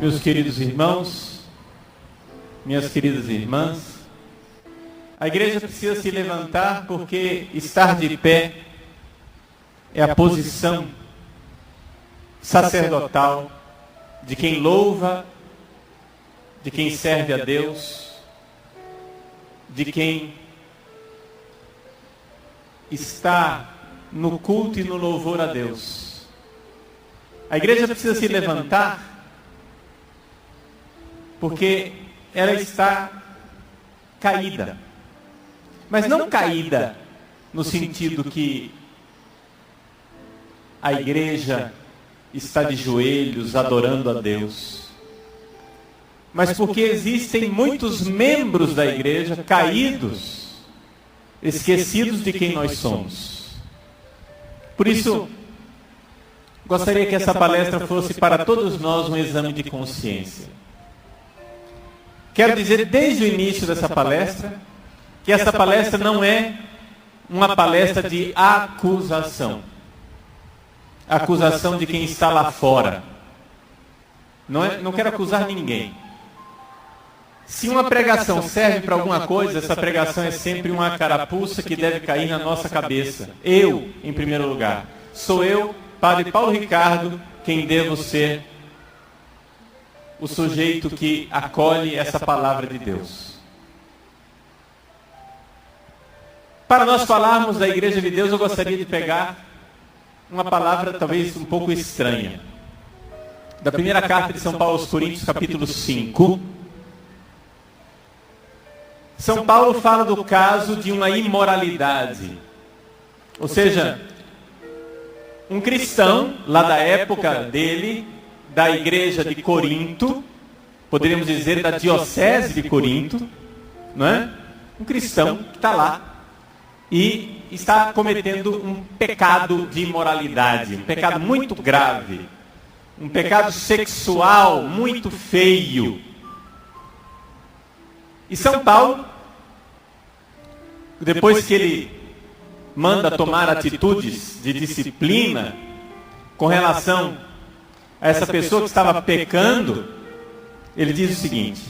Meus queridos irmãos, minhas queridas irmãs, a igreja precisa se levantar porque estar de pé é a posição sacerdotal de quem louva, de quem serve a Deus, de quem está no culto e no louvor a Deus. A igreja precisa se levantar porque ela está caída. Mas não caída no sentido que a igreja está de joelhos adorando a Deus. Mas porque existem muitos membros da igreja caídos, esquecidos de quem nós somos. Por isso, gostaria que essa palestra fosse para todos nós um exame de consciência. Quero dizer desde o início dessa palestra que essa palestra não é uma palestra de acusação. Acusação de quem está lá fora. Não quero acusar ninguém. Se uma pregação serve para alguma coisa, essa pregação é sempre uma carapuça que deve cair na nossa cabeça. Eu, em primeiro lugar. Sou eu, Padre Paulo Ricardo, quem devo ser o sujeito que acolhe essa palavra de Deus. Para nós falarmos da Igreja de Deus, eu gostaria de pegar uma palavra talvez um pouco estranha. Da primeira carta de São Paulo aos Coríntios, capítulo 5. São Paulo fala do caso de uma imoralidade. Ou seja, um cristão, lá da época dele, da igreja de Corinto, poderíamos dizer da diocese de Corinto, não é? Um cristão que está lá e está cometendo um pecado de imoralidade, um pecado muito grave, um pecado sexual muito feio. E São Paulo, depois que ele manda tomar atitudes de disciplina com relação a essa pessoa que estava pecando, ele diz o seguinte,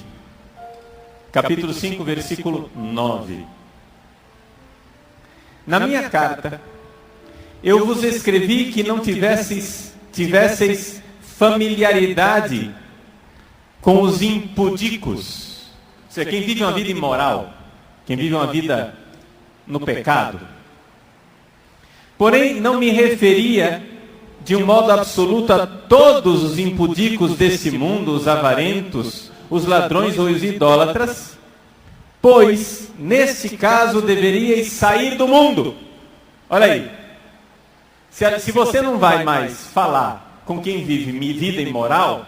capítulo 5, versículo 9. Na minha carta, eu vos escrevi que não tivesseis familiaridade com os impudicos. Ou seja, quem vive uma vida imoral, quem vive uma vida no pecado. Porém, não me referia de um modo absoluto a todos os impudicos desse mundo, os avarentos, os ladrões ou os idólatras, pois, nesse caso, deveríeis sair do mundo. Olha aí. Se você não vai mais falar com quem vive vida imoral,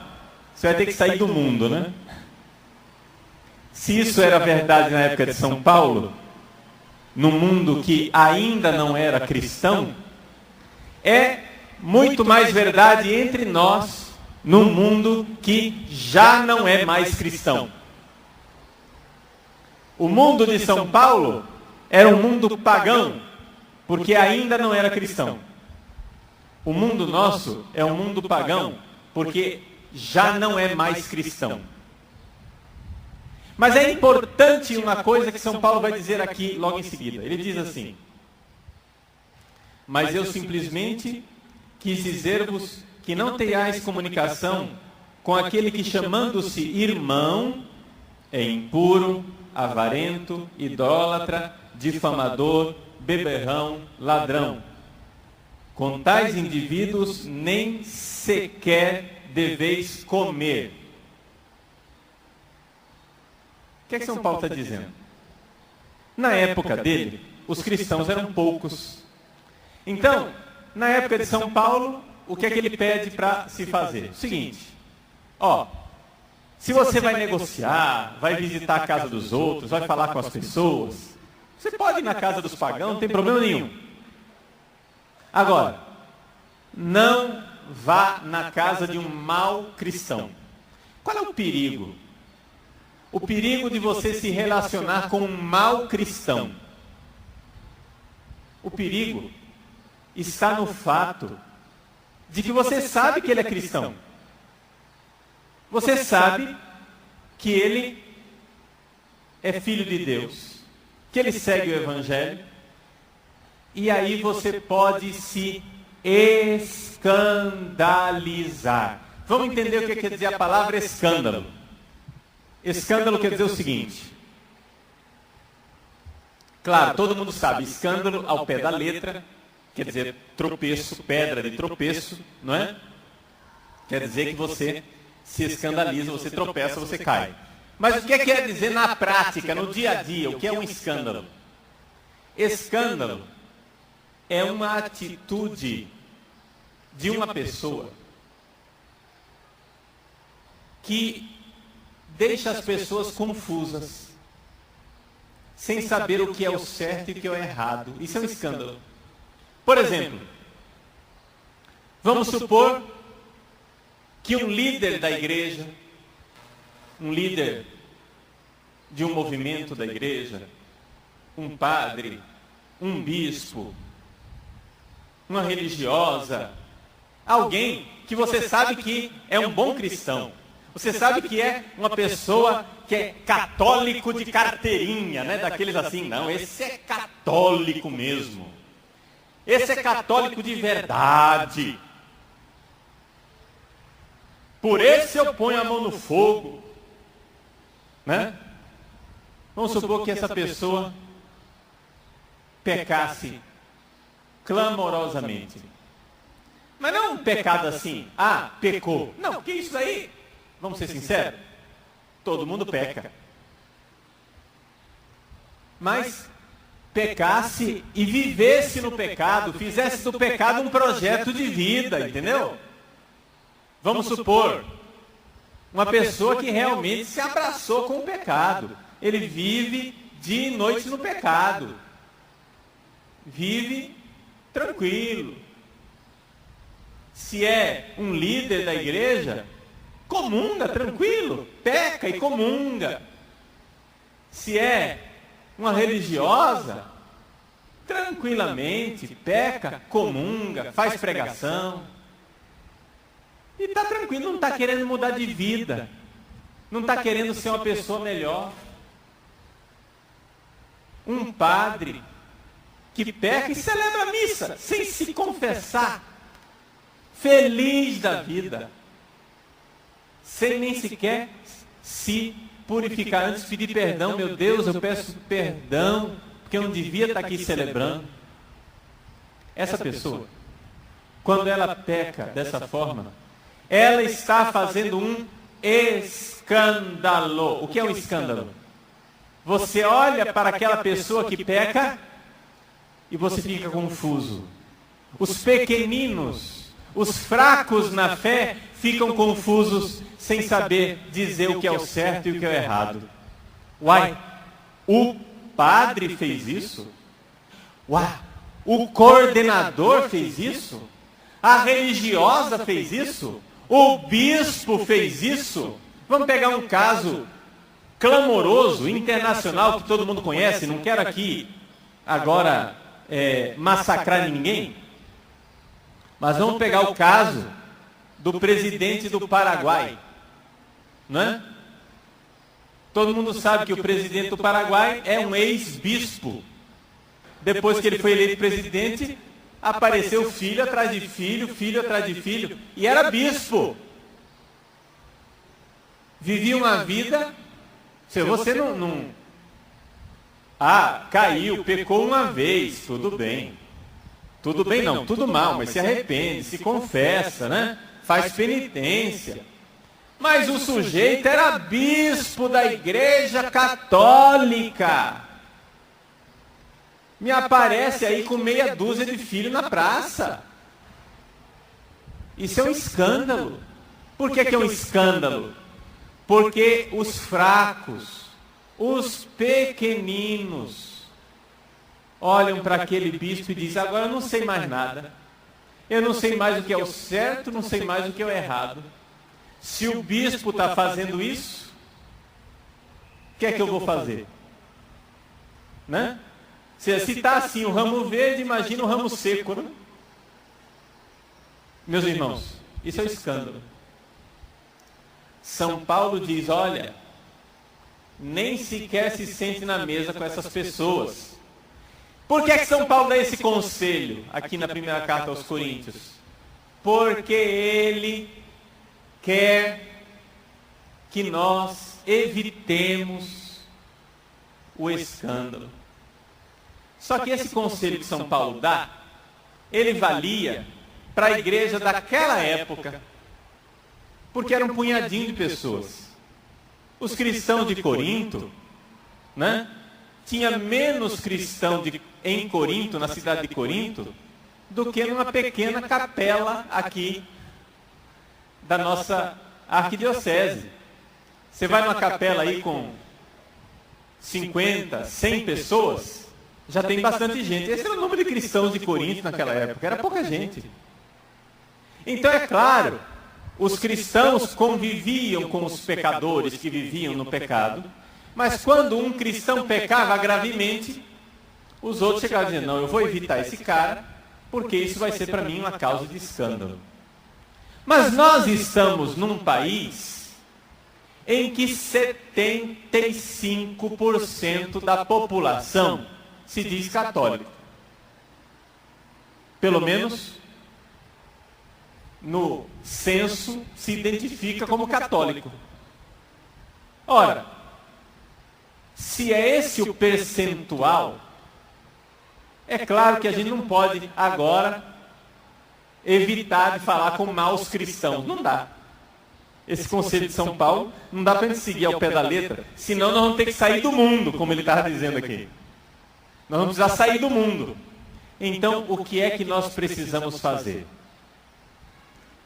você vai ter que sair do mundo, né? Se isso era verdade na época de São Paulo, no mundo que ainda não era cristão, é muito mais verdade entre nós, num mundo que já não é mais cristão. O mundo de São Paulo era um mundo pagão, porque ainda não era cristão. O mundo nosso é um mundo pagão, porque já não é mais cristão. Mas é importante uma coisa que São Paulo vai dizer aqui logo em seguida. Ele diz assim: mas eu simplesmente quis dizer-vos que não tenhais comunicação com aquele que, chamando-se irmão, é impuro, avarento, idólatra, difamador, beberrão, ladrão. Com tais indivíduos nem sequer deveis comer. O que é que São Paulo está dizendo? Na época dele, os cristãos eram poucos. Então, na época de São Paulo, o que é que ele pede para se fazer? O seguinte, se você vai negociar, vai visitar a casa dos outros, vai falar com as pessoas, você pode ir na casa dos pagãos, não tem problema nenhum. Agora, não vá na casa de um mau cristão. Qual é o perigo? O perigo de você se relacionar com um mau cristão. O perigo está no fato de que você sabe que ele é cristão. Você sabe que ele é filho de Deus, que ele segue o Evangelho, e aí você pode se escandalizar. Vamos entender o que quer dizer a palavra escândalo. Escândalo quer dizer o seguinte. Claro, todo mundo sabe, escândalo ao pé da letra, quer dizer tropeço, pedra de tropeço, não é? Quer dizer que você se escandaliza, você tropeça, você cai. Mas o que quer dizer na prática, no dia a dia, o que é um escândalo? Escândalo é uma atitude de uma pessoa que deixa as pessoas confusas, sem saber o que é o certo e o que é o errado. Isso é um escândalo. Por exemplo, vamos supor que um líder da igreja, um líder de um movimento da igreja, um padre, um bispo, uma religiosa, alguém que você sabe que é um bom cristão, você sabe que é uma pessoa que é católico de carteirinha, né? Daqueles assim, não, esse é católico mesmo. Esse é católico de verdade. Por esse eu ponho a mão no fogo, né? Vamos supor que essa pessoa pecasse clamorosamente. Mas não um pecado assim, pecou. Não, que isso aí? Vamos ser sinceros? Todo mundo peca. Mas pecasse e vivesse no pecado, fizesse do pecado um projeto de vida, entendeu? Vamos supor, uma pessoa que realmente se abraçou com o pecado. Ele vive dia e noite no pecado. Vive tranquilo. Se é um líder da igreja, comunga, tranquilo, peca e comunga. Se é uma religiosa, tranquilamente, peca, comunga, faz pregação. E está tranquilo, não está querendo mudar de vida. Não está querendo ser uma pessoa melhor. Um padre que peca e celebra a missa, sem se confessar, feliz da vida, sem nem sequer se purificar antes de pedir perdão. Meu Deus, eu peço perdão, porque eu não devia estar aqui celebrando. Essa pessoa, quando ela peca dessa forma, ela está fazendo um escândalo. O que é um escândalo? Você olha para aquela pessoa que peca e você fica confuso. Os pequeninos, os fracos na fé, ficam confusos sem saber dizer o que é o certo e o que é o errado. Uai, o padre fez isso? Uai, o coordenador fez isso? A religiosa fez isso? O bispo fez isso? Vamos pegar um caso clamoroso, internacional, que todo mundo conhece. Não quero aqui agora massacrar ninguém, mas vamos pegar o caso do presidente do Paraguai, não é? Todo mundo sabe que o presidente do Paraguai é um ex-bispo. Depois que ele foi eleito presidente, apareceu filho atrás de filho, filho atrás de filho, e era bispo. Vivia uma vida. Se você não caiu, pecou uma vez, tudo bem. Tudo bem não, tudo mal, mas se arrepende, se confessa, né? Faz penitência. Mas o sujeito era bispo da Igreja Católica. Me aparece aí com meia dúzia de filhos na praça. Isso é um escândalo. Por que é um escândalo? Porque os fracos, os pequeninos, olham para aquele bispo e dizem: agora eu não sei mais nada. Eu não sei mais o que é o certo, não sei mais o que é o errado. Se o bispo está fazendo isso, o que é que eu vou fazer? Né? Se está assim o ramo verde, imagina o ramo seco, né? Meus irmãos, isso é um escândalo. São Paulo diz, olha, nem sequer se sente na mesa com essas pessoas. Por que é que São Paulo dá esse conselho aqui na primeira carta aos Coríntios? Porque ele quer que nós evitemos o escândalo. Só que esse conselho que São Paulo dá, ele valia para a igreja daquela época, porque era um punhadinho de pessoas. Os cristãos de Corinto, né? Tinha menos cristão em Corinto, na cidade de Corinto, do que numa pequena capela aqui da nossa arquidiocese. Você vai numa capela aí com 50, 100 pessoas, já tem bastante gente. Esse era o número de cristãos de Corinto naquela época, era pouca gente. Então é claro, os cristãos conviviam com os pecadores que viviam no pecado, mas quando um cristão pecava gravemente, os outros chegavam dizendo, não, eu vou evitar esse cara, porque isso vai ser para mim uma causa de escândalo. Mas nós estamos num país em que 75% da população se diz católico. Pelo menos no censo se identifica como católico. Ora, se é esse o percentual, é claro que a gente não pode agora evitar de falar com maus cristãos. Não dá. Esse conselho de São Paulo não dá para a gente seguir ao pé da letra, senão nós vamos ter que sair do mundo, como ele estava dizendo aqui. Nós vamos precisar sair do mundo. Então, o que é que nós precisamos fazer?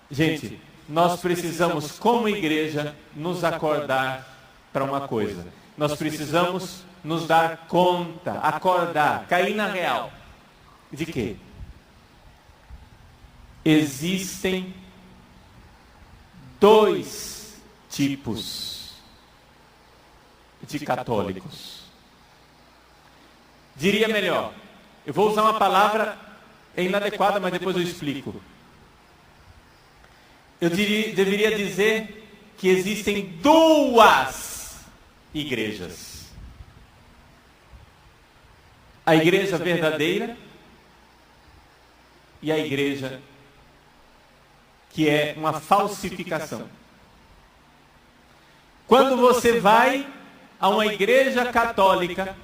Gente, nós precisamos, como igreja, nos acordar para uma coisa. Nós precisamos nos dar conta, acordar, cair na real. De quê? Existem 2 tipos de católicos. Diria melhor, eu vou usar uma palavra inadequada, mas depois eu explico. Eu deveria dizer que existem 2 igrejas. A igreja verdadeira e a igreja que é uma falsificação. Quando você vai a uma igreja católica,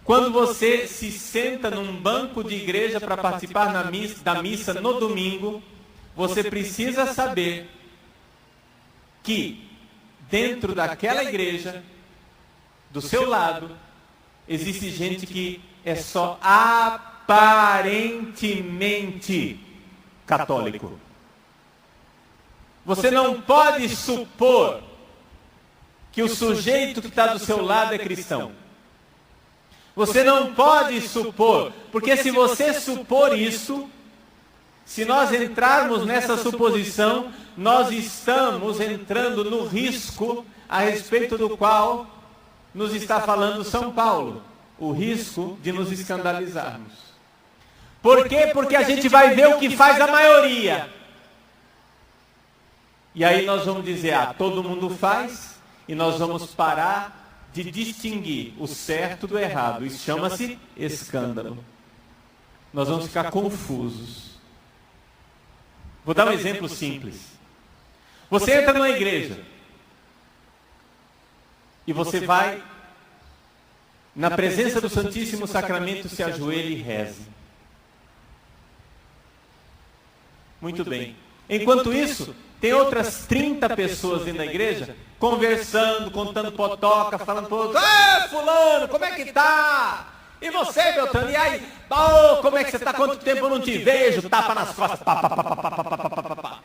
quando você se senta num banco de igreja para participar da missa no domingo, você precisa saber que dentro daquela igreja, do seu lado, existe gente que é só aparentemente católico. Você não pode supor que o sujeito que está do seu lado é cristão. Você não pode supor, porque se você supor isso, se nós entrarmos nessa suposição, nós estamos entrando no risco a respeito do qual nos está falando São Paulo. O risco de nos escandalizarmos. Por quê? Porque a gente vai ver o que faz a maioria. E aí nós vamos dizer, todo mundo faz, e nós vamos parar de distinguir o certo do errado. Isso chama-se escândalo. Nós vamos ficar confusos. Vou dar um exemplo simples. Você entra numa igreja e você vai na presença do Santíssimo Sacramento, se ajoelha e reza. Muito bem. Enquanto isso, tem outras 30 pessoas dentro da igreja conversando, contando potoca, falando para o outro, fulano, como é que tá? E você, Beltrano? E aí? Como é que você está? Quanto tempo eu não te vejo? Tapa nas costas. Pá, pá, pá, pá, pá, pá, pá, pá, pá.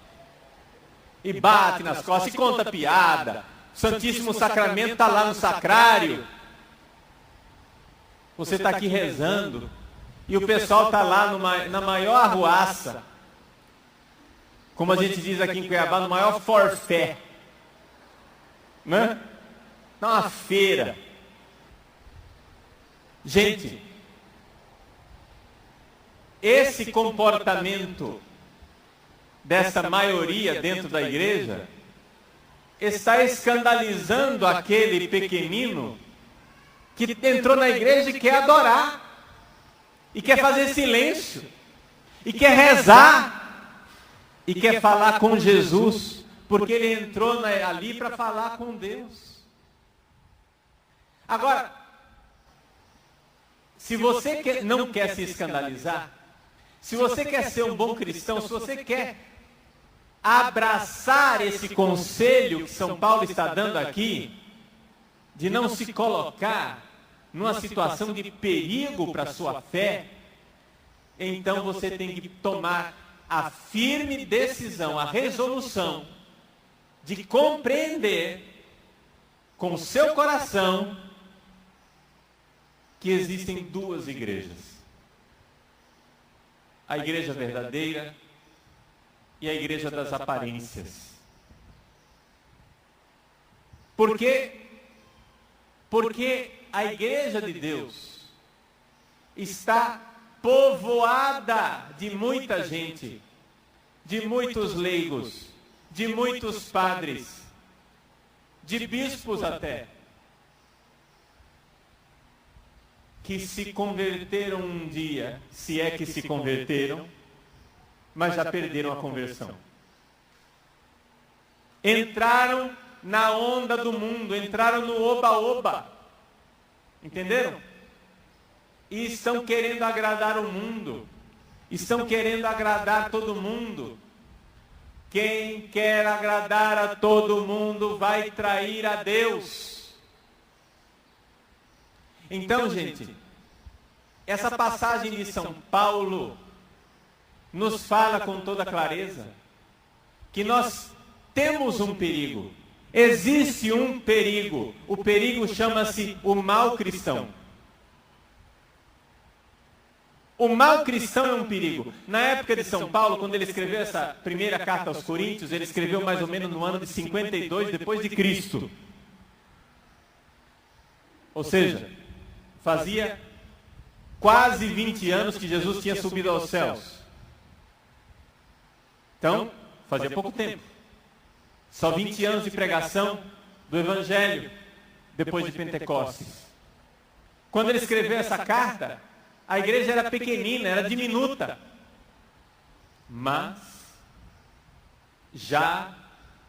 E bate nas costas e conta piada. O Santíssimo Sacramento está lá no sacrário. Você está aqui rezando. E o pessoal está lá na maior arruaça. Como a gente diz aqui em Cuiabá, no maior forfé. Né? Uma feira. Gente, esse comportamento dessa maioria dentro da igreja, está escandalizando aquele pequenino que entrou na igreja e quer adorar, e quer fazer silêncio, e quer rezar, e quer falar com Jesus, porque ele entrou ali para falar com Deus. Agora, se você não quer se escandalizar, se você quer ser um bom cristão, se você quer abraçar esse conselho que São Paulo está dando aqui, de não se colocar numa situação de perigo para a sua fé, então você tem que tomar a firme decisão, a resolução de compreender com o seu coração que existem duas igrejas. A igreja verdadeira e a igreja das aparências. Por quê? Porque a igreja de Deus está povoada de muita gente, de muitos leigos, de muitos padres, de bispos até, que se converteram um dia, se é que se converteram, mas já perderam a conversão. Entraram na onda do mundo, entraram no oba-oba. Entenderam? E estão querendo agradar o mundo. Estão querendo agradar todo mundo. Quem quer agradar a todo mundo vai trair a Deus. Então, gente, essa passagem de São Paulo nos fala com toda clareza que nós temos um perigo. Existe um perigo. O perigo chama-se o mal cristão. O mal cristão é um perigo. Na época de São Paulo, quando ele escreveu essa primeira carta aos Coríntios, ele escreveu mais ou menos no ano de 52 depois de Cristo. Ou seja, fazia quase 20 anos que Jesus tinha subido aos céus. Então, fazia pouco tempo. Só 20 anos de pregação do Evangelho depois de Pentecostes. Quando ele escreveu essa carta, a igreja era pequenina, era diminuta. Mas, já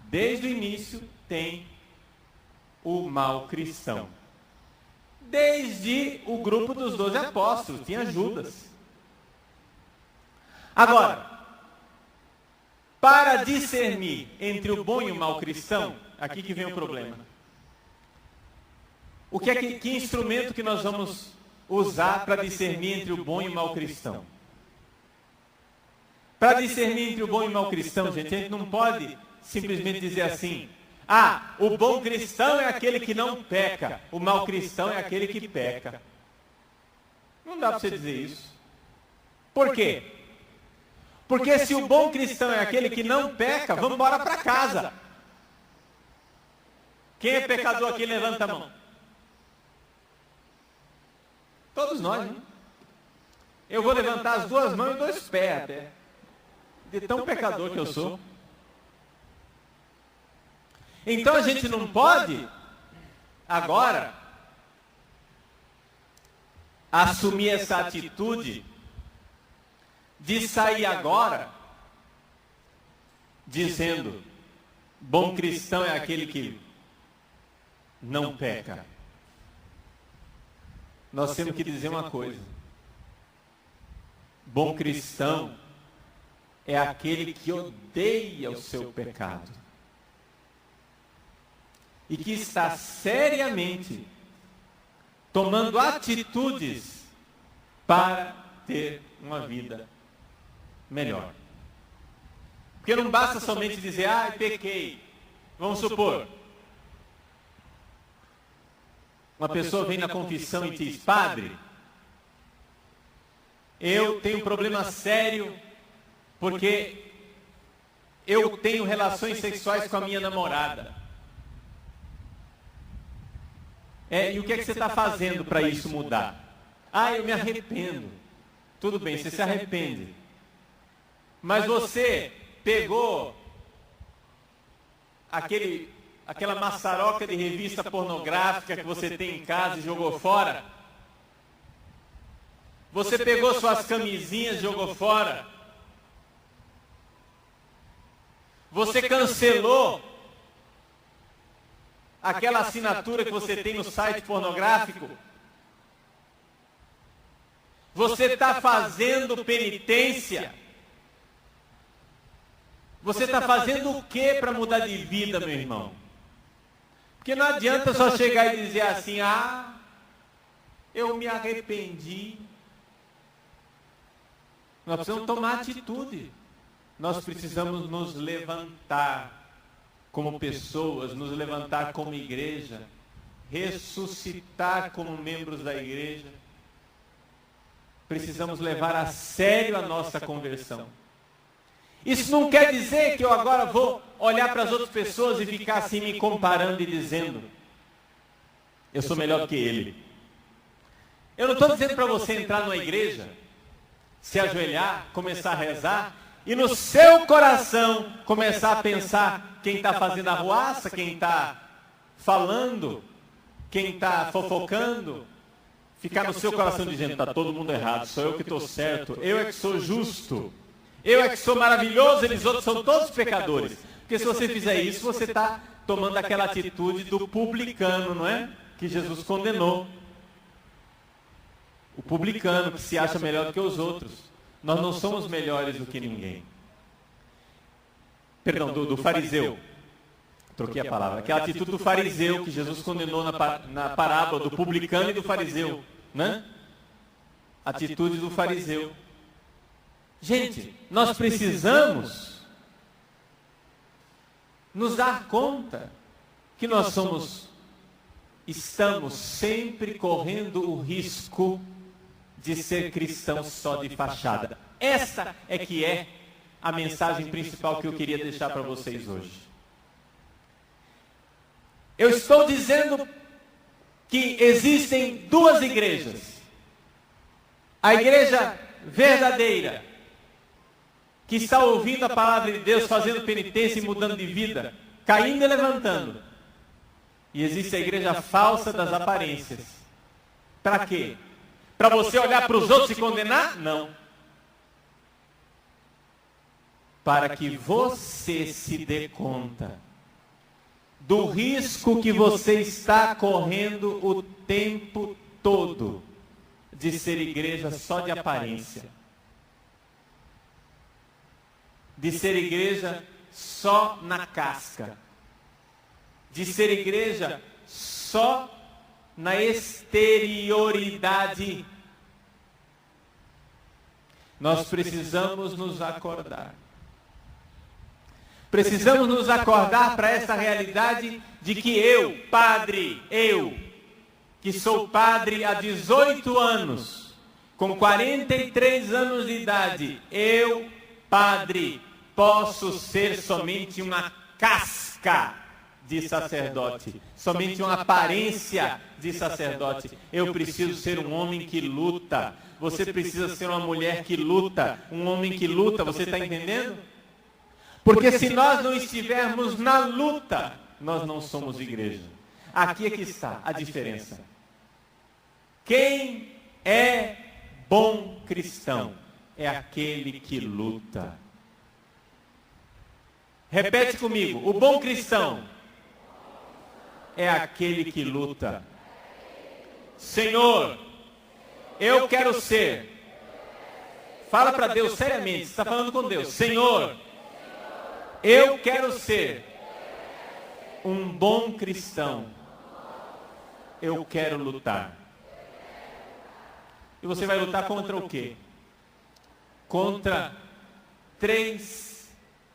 desde o início, tem o mal cristão. Desde o grupo dos 12 apóstolos, tinha Judas. Agora, para discernir entre o bom e o mal cristão, aqui que vem o problema. O que instrumento que nós vamos usar para discernir entre o bom e o mal cristão? Para discernir entre o bom e o mal cristão, gente, a gente não pode simplesmente dizer assim: ah, o bom cristão é aquele que não peca, o mal cristão é aquele que peca. Não dá para você dizer isso. Por quê? Porque se o bom cristão é aquele que não peca, vamos embora para casa. Quem é pecador aqui, levanta a mão. Todos nós, né? Eu vou levantar as duas mãos e 2 pés até. De tão pecador que eu sou. Então a gente não pode, agora, assumir essa atitude de sair agora dizendo: bom cristão é aquele que não peca. Nós temos que dizer uma coisa: bom cristão é aquele que odeia o seu pecado e que está seriamente tomando atitudes para ter uma vida melhor. Porque não basta somente dizer: ah, pequei. Vamos supor, uma pessoa vem na confissão e diz: padre, eu tenho um problema sério porque eu tenho relações sexuais com a minha namorada. E o que é que você está fazendo para isso mudar? Ah, eu me arrependo. Tudo bem, você se arrepende. Mas você pegou aquele aquela maçaroca de revista pornográfica que você tem em casa e jogou fora? Você pegou suas camisinhas e jogou fora? Você cancelou aquela assinatura que você tem no site pornográfico? Você está fazendo penitência? Você está fazendo o que para mudar de vida, meu irmão? Porque não adianta só chegar e dizer assim, eu me arrependi. Nós precisamos tomar atitude. Nós precisamos nos levantar como pessoas, nos levantar como igreja, ressuscitar como membros da igreja. Precisamos levar a sério a nossa conversão. Isso não quer dizer que eu agora vou olhar para as outras pessoas e ficar assim me comparando e dizendo, eu sou melhor que ele. Eu não estou dizendo para você entrar numa igreja, se ajoelhar, começar a rezar, e no seu coração começar a pensar quem está fazendo a ruaça, quem está falando, quem está fofocando, ficar no seu coração dizendo, está todo mundo errado, sou eu que estou certo, eu é que sou justo, eu é que sou maravilhoso, eles outros são todos pecadores. Porque se você fizer isso, você está tomando aquela atitude do publicano, não é? Que Jesus condenou. O publicano que se acha melhor do que os outros. Nós não somos melhores do que ninguém. Perdão, do fariseu. Troquei a palavra. Aquela atitude do fariseu que Jesus condenou na parábola do publicano e do fariseu, né? Atitude do fariseu. Gente, nós precisamos nos dar conta que nós estamos sempre correndo o risco de ser cristãos só de fachada. Essa é que é a mensagem principal que eu queria deixar para vocês hoje. Eu estou dizendo que existem duas igrejas. A igreja verdadeira, que está ouvindo a palavra de Deus, fazendo penitência e mudando de vida, caindo e levantando. E existe a igreja falsa das aparências. Para quê? Para você olhar para os outros e condenar? Não. Para que você se dê conta do risco que você está correndo o tempo todo de ser igreja só de aparência. De ser igreja só na casca. De ser igreja só na exterioridade. Nós precisamos nos acordar. Precisamos nos acordar para essa realidade de que eu, padre, que sou padre há 18 anos, com 43 anos de idade, eu, padre, posso ser somente uma casca de sacerdote, somente uma aparência de sacerdote. Eu preciso ser um homem que luta. Você precisa ser uma mulher que luta, um homem que luta, você está entendendo? Porque se nós não estivermos na luta, nós não somos igreja. Aqui é que está a diferença. Quem é bom cristão é aquele que luta. Repete comigo, o bom cristão é aquele que luta. Senhor, eu quero ser. Fala para Deus seriamente, você está falando com Deus. Senhor, eu quero ser um bom cristão. Eu quero lutar. E você vai lutar contra o quê? Contra 3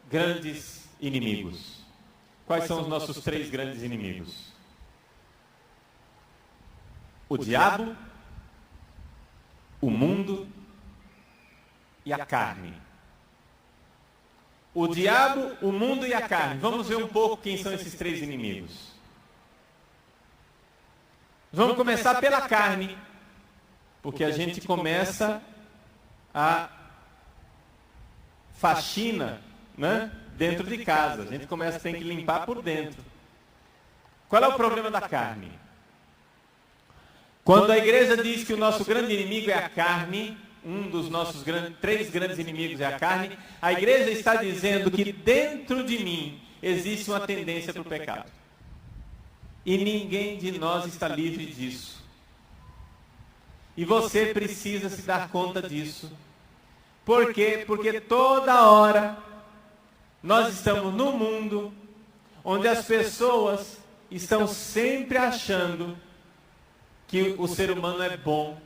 grandes inimigos. Quais são os nossos 3 grandes inimigos? O diabo, o mundo e a carne. O diabo, o mundo e a carne. Vamos ver um pouco quem são esses 3 inimigos. Vamos começar pela carne, porque a gente começa a faxina, né, dentro de casa. A gente começa a ter que limpar por dentro. Qual é o problema da carne? Quando a igreja diz que o nosso grande inimigo é a carne, um dos nossos três grandes inimigos é a carne, a igreja está dizendo que dentro de mim existe uma tendência para o pecado. E ninguém de nós está livre disso. E você precisa se dar conta disso. Por quê? Porque toda hora nós estamos num mundo onde as pessoas estão sempre achando que o ser humano é bom.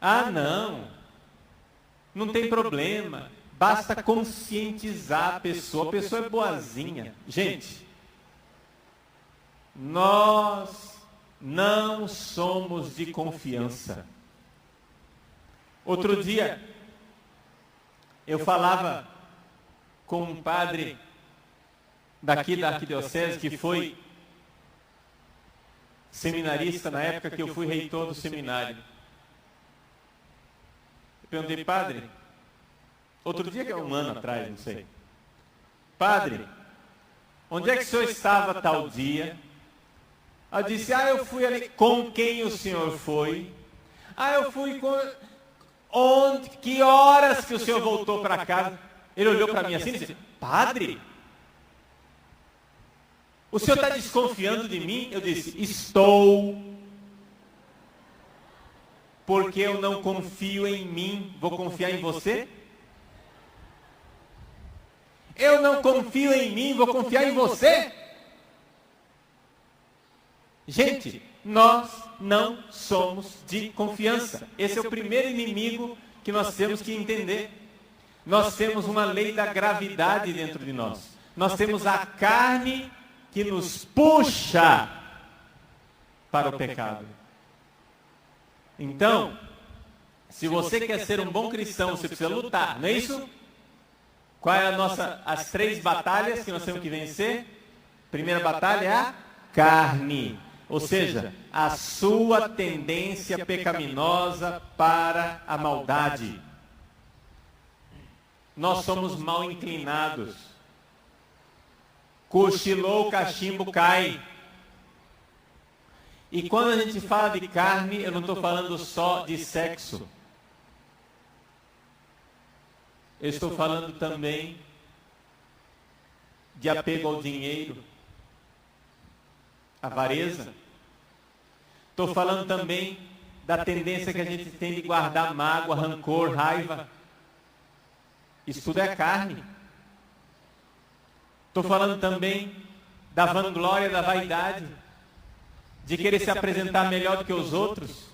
Ah, não tem problema, basta conscientizar a pessoa é boazinha. Gente, nós não somos de confiança. Outro dia, eu falava com um padre daqui da arquidiocese que foi seminarista na época que eu fui reitor do seminário. Eu perguntei, padre, outro dia que é um ano atrás, não sei. Padre, onde é que o senhor estava tal dia? Eu disse, eu fui ali. Com quem o senhor foi? Eu fui com... Onde? Que horas que o senhor voltou para casa? Ele olhou para mim assim e disse, padre, o senhor está desconfiando de mim? Eu disse, estou. Porque eu não confio em mim, vou confiar em você? Eu não confio em mim, vou confiar em você? Gente, nós não somos de confiança. Esse é o primeiro inimigo que nós temos que entender. Nós temos uma lei da gravidade dentro de nós. Nós temos a carne que nos puxa para o pecado. Então, se você quer ser um bom cristão, você precisa lutar, não é isso? Qual é as três batalhas que nós temos que vencer? Primeira batalha é a carne, ou seja, a sua tendência pecaminosa para a maldade. Nós somos mal inclinados. Cochilou, o cachimbo cai. E quando a gente fala de carne, eu não estou falando só de sexo. Eu estou falando também de apego ao dinheiro, avareza. Estou falando também da tendência que a gente tem de guardar mágoa, rancor, raiva. Isso tudo é carne. Estou falando também da vanglória, da vaidade, de querer se apresentar melhor do que os outros,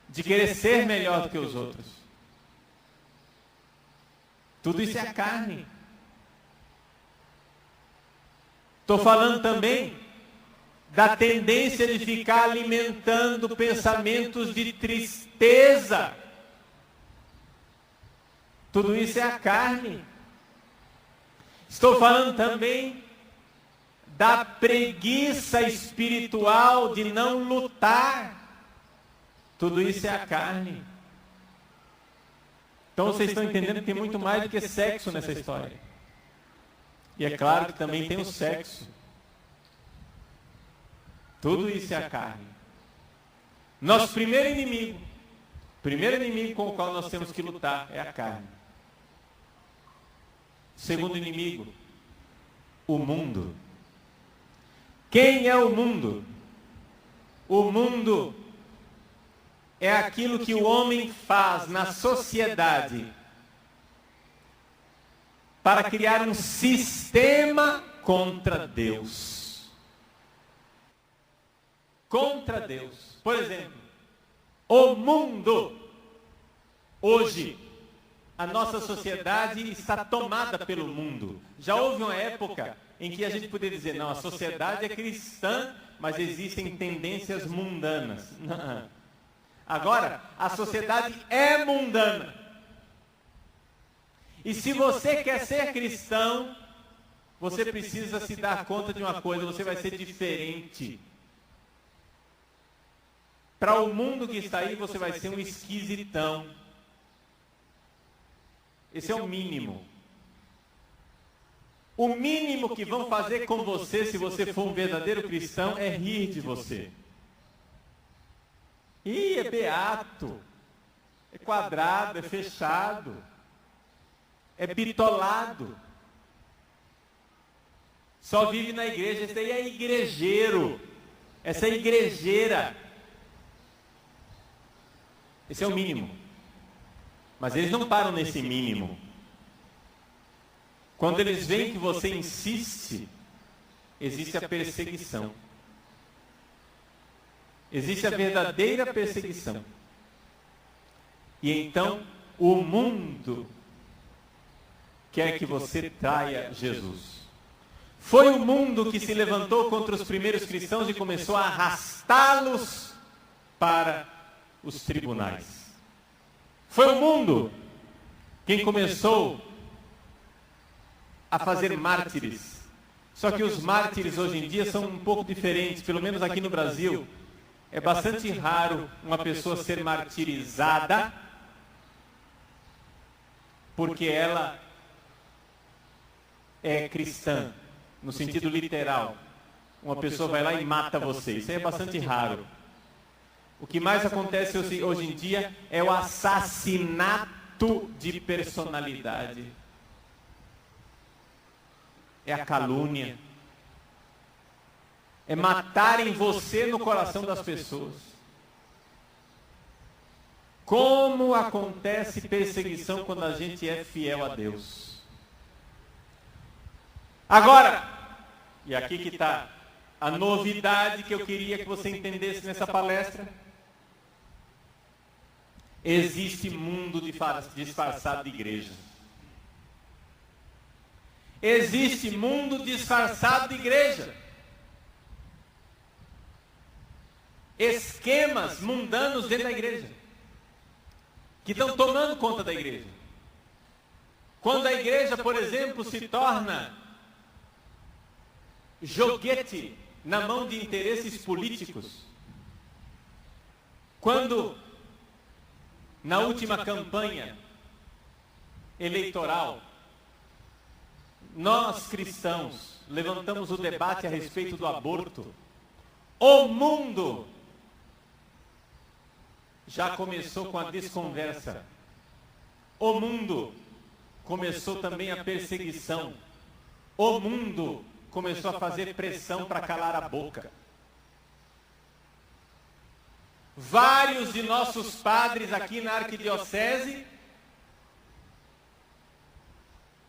de querer ser melhor do que os outros. Tudo isso é a carne. Estou falando também da tendência de ficar alimentando pensamentos de tristeza. Tudo isso é a carne. Estou falando também da preguiça espiritual de não lutar. Tudo isso é a carne. Então vocês estão entendendo que tem muito mais do que sexo nessa história. E é claro que também tem o sexo. Tudo isso é a carne. Nosso primeiro inimigo com o qual nós temos que lutar é a carne. Segundo inimigo, o mundo. Quem é o mundo? O mundo é aquilo que o homem faz na sociedade para criar um sistema contra Deus. Contra Deus. Por exemplo, o mundo. Hoje, a nossa sociedade está tomada pelo mundo. Já houve uma época em que a gente poderia dizer, não, a sociedade é cristã, mas existem tendências mundanas. Não. Agora, a sociedade é mundana. E se você quer ser cristão, você precisa se dar conta de uma coisa, você vai ser diferente. Para o mundo que está aí, você vai ser um esquisitão. Esse é o mínimo. O mínimo que vão fazer com você, se você for um verdadeiro cristão, é rir de você. Ih, é beato, é quadrado, é fechado, é bitolado. Só vive na igreja, esse aí é igrejeiro, essa é igrejeira. Esse é o mínimo. Mas eles não param nesse mínimo. Quando eles veem que você insiste, existe a perseguição. Existe a verdadeira perseguição. E então, o mundo quer que você traia Jesus. Foi o mundo que se levantou contra os primeiros cristãos e começou a arrastá-los para os tribunais. Foi o mundo quem começou a fazer mártires. Só que os mártires hoje em dia são um pouco diferentes, pelo menos aqui no Brasil. É bastante raro uma pessoa ser martirizada porque ela é cristã, no sentido literal. Uma pessoa vai lá e mata você. Isso aí é bastante raro. O que mais acontece hoje em dia é o assassinato de personalidade. É a calúnia. É matarem você no coração das pessoas. Como acontece perseguição quando a gente é fiel a Deus. Agora, e aqui que está a novidade que eu queria que você entendesse nessa palestra. Existe mundo disfarçado de igreja. Existe mundo disfarçado de igreja. Esquemas mundanos dentro da igreja, que estão tomando conta da igreja. Quando a igreja, por exemplo, se torna joguete na mão de interesses políticos. Quando, na última campanha eleitoral, nós cristãos levantamos o debate a respeito do aborto, o mundo já começou com a desconversa. O mundo começou também a perseguição. O mundo começou a fazer pressão para calar a boca. Vários de nossos padres aqui na arquidiocese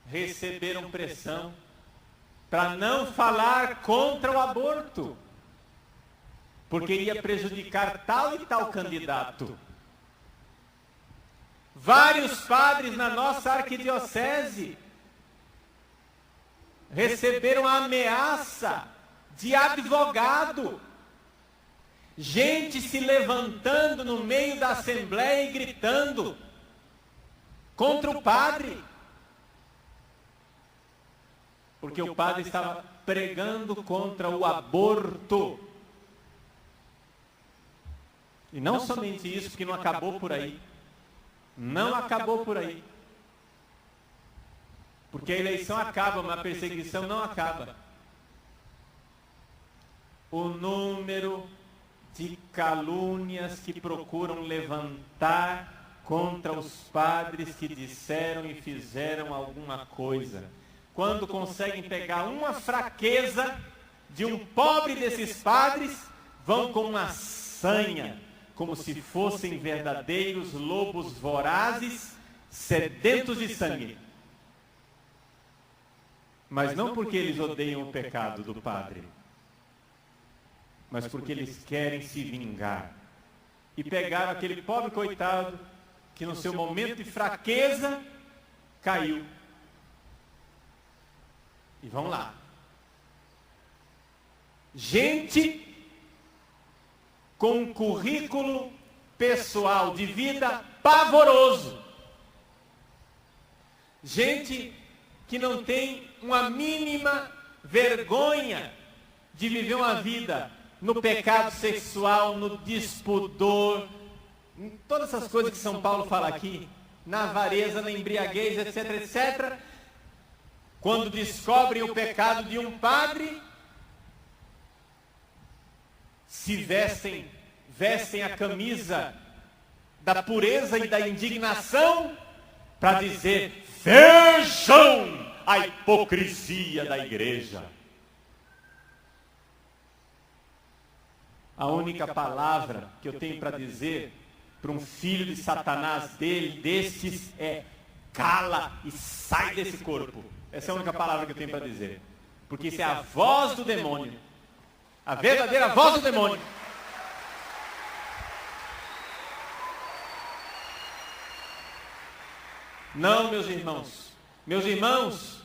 receberam pressão para não falar contra o aborto, porque iria prejudicar tal e tal candidato. Vários padres na nossa arquidiocese receberam a ameaça de advogado. Gente se levantando no meio da assembleia e gritando contra o padre. Porque o padre estava pregando contra o aborto. E não somente isso, porque não acabou por aí. Não acabou por aí. Porque a eleição acaba, mas a perseguição não acaba. O número de calúnias que procuram levantar contra os padres que disseram e fizeram alguma coisa. Quando conseguem pegar uma fraqueza de um pobre desses padres, vão com uma sanha, como se fossem verdadeiros lobos vorazes, sedentos de sangue. Mas não porque eles odeiam o pecado do padre, mas porque eles querem se vingar. E pegaram aquele pobre coitado que no seu momento de fraqueza caiu. E vão lá. Gente com um currículo pessoal de vida pavoroso. Gente que não tem uma mínima vergonha de viver uma vida no pecado sexual, no despudor, em todas essas coisas que São Paulo fala aqui, na avareza, na embriaguez, etc, etc. quando descobrem o pecado de um padre, vestem a camisa da pureza e da indignação para dizer: vejam a hipocrisia da igreja. A única palavra que eu tenho para dizer para um filho de Satanás destes é: cala e sai desse corpo. Essa é a única palavra que eu tenho para dizer. Porque isso é a voz do demônio. A verdadeira voz do demônio. Não, meus irmãos. Meus irmãos,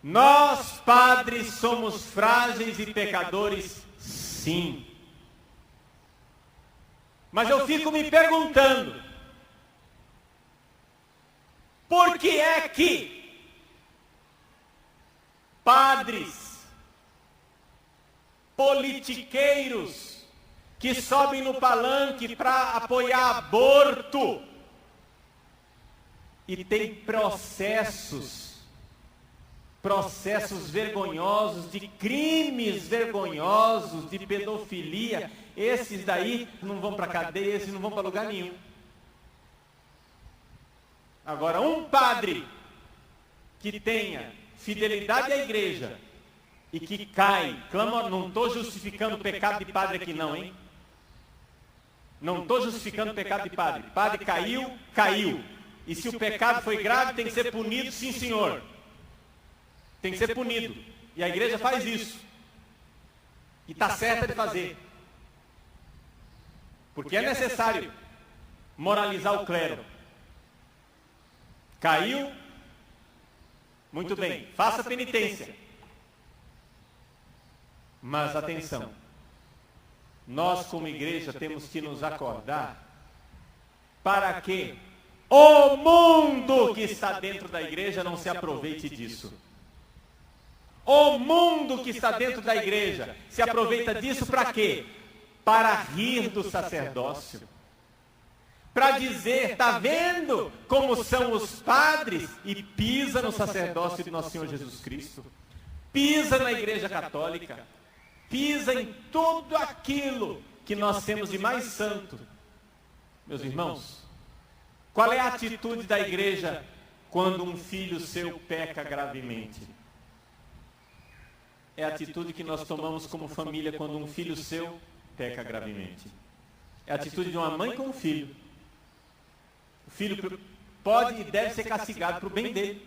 nós padres somos frágeis e pecadores, sim. Mas eu fico me perguntando, por que é que padres, politiqueiros, que sobem no palanque para apoiar aborto, e tem processos vergonhosos, de crimes vergonhosos, de pedofilia, esses daí não vão para a cadeia, esses não vão para lugar nenhum. Agora, um padre que tenha fidelidade à igreja e que cai, clama, não estou justificando o pecado de padre aqui não, hein? Não estou justificando o pecado de padre. Padre caiu. E se o pecado foi grave, tem que ser punido, sim senhor. Tem que ser punido. E a igreja faz isso. E está certa de fazer. Porque é necessário moralizar o clero. Caiu, muito bem, faça penitência. Mas atenção, nós como igreja temos que nos acordar para que o mundo que está dentro da igreja não se aproveite disso. O mundo que está dentro da igreja se aproveita disso para quê? Para rir do sacerdócio. Para dizer, está vendo como são os padres? E pisa no sacerdócio de nosso Senhor Jesus Cristo. Pisa na igreja católica. Pisa em tudo aquilo que nós temos de mais santo. Meus irmãos, qual é a atitude da igreja quando um filho seu peca gravemente? É a atitude que nós tomamos como família quando um filho seu peca gravemente. É a atitude de uma mãe com um filho. O filho pode e deve ser castigado para o bem dele.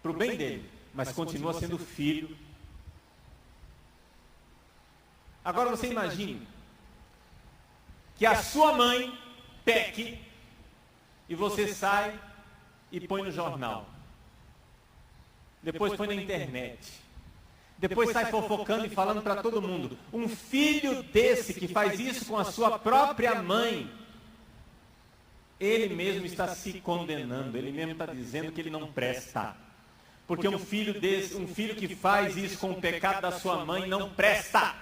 Para o bem dele. Mas continua sendo filho. Agora você imagine que a sua mãe peque e você sai e põe no jornal. Depois põe na internet. Depois sai fofocando e falando para todo mundo. Um filho desse que faz isso com a sua própria mãe, ele mesmo está se condenando, ele mesmo está dizendo que ele não presta. Porque um filho que faz isso com o pecado da sua mãe não presta.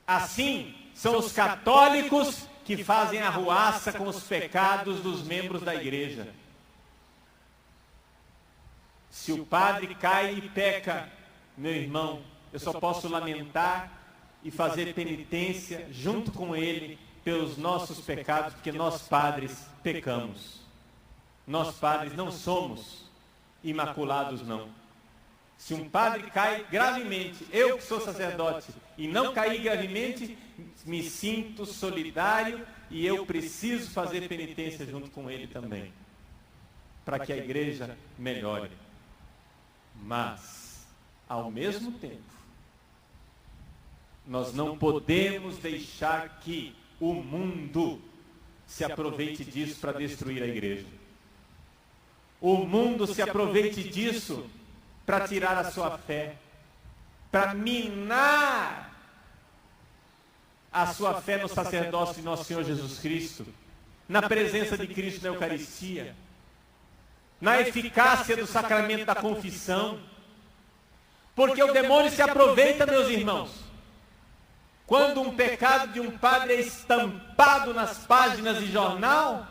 Assim são os católicos que fazem arruaça com os pecados dos membros da igreja. Se o padre cai e peca, meu irmão, eu só posso lamentar e fazer penitência junto com ele pelos nossos pecados, porque nós padres pecamos. Nós padres não somos imaculados, não. Se um padre cai gravemente, eu que sou sacerdote, e não caí gravemente, me sinto solidário e eu preciso fazer penitência junto com ele também, para que a igreja melhore. Mas, ao mesmo tempo, nós não podemos deixar que o mundo se aproveite disso para destruir a igreja. O mundo se aproveite disso para tirar a sua fé, para minar a sua fé no sacerdócio de nosso Senhor Jesus Cristo, na presença de Cristo na Eucaristia, na eficácia do sacramento da confissão, porque o demônio se aproveita, meus irmãos, quando um pecado de um padre é estampado nas páginas de jornal,